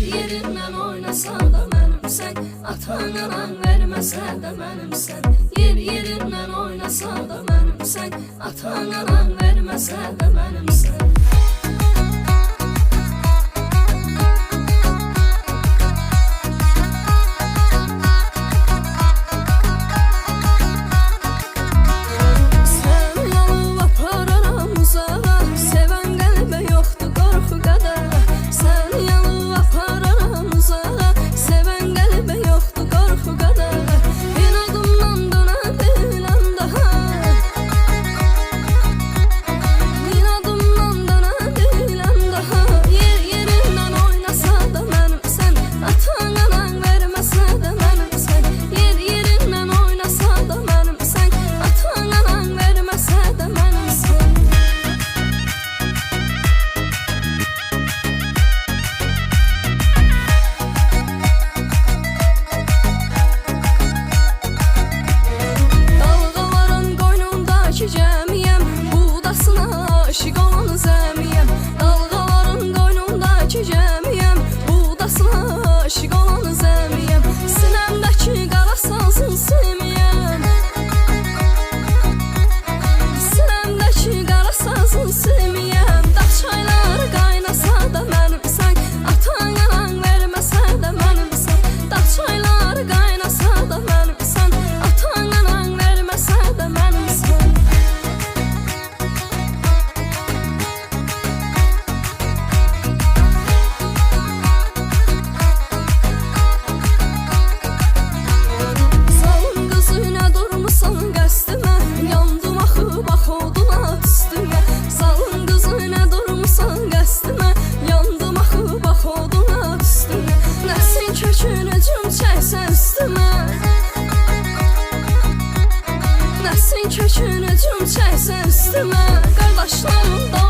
yerindən oynasa da mənimsən, atan anan verməsə də mənimsən. Yer yerindən oynasa da mənimsən, atan anan verməsə də mənimsən. Aşık olan zəmiyəm, dalğaların qoynundakı gəmiyəm. Budasına aşık olan zəmiyəm, sinəmdəki qara sazın simiyəm. Sinəmdəki qara sazın simiyəm. Dağ çayları qaynasa da mənimsən, atan anan verməsə də mənimsən. Dağ çayları qaynasa da mənimsən, atan anan verməsə də mənimsən. Nəsin kökünü cüm çəksən üstümə, qardaşlarım da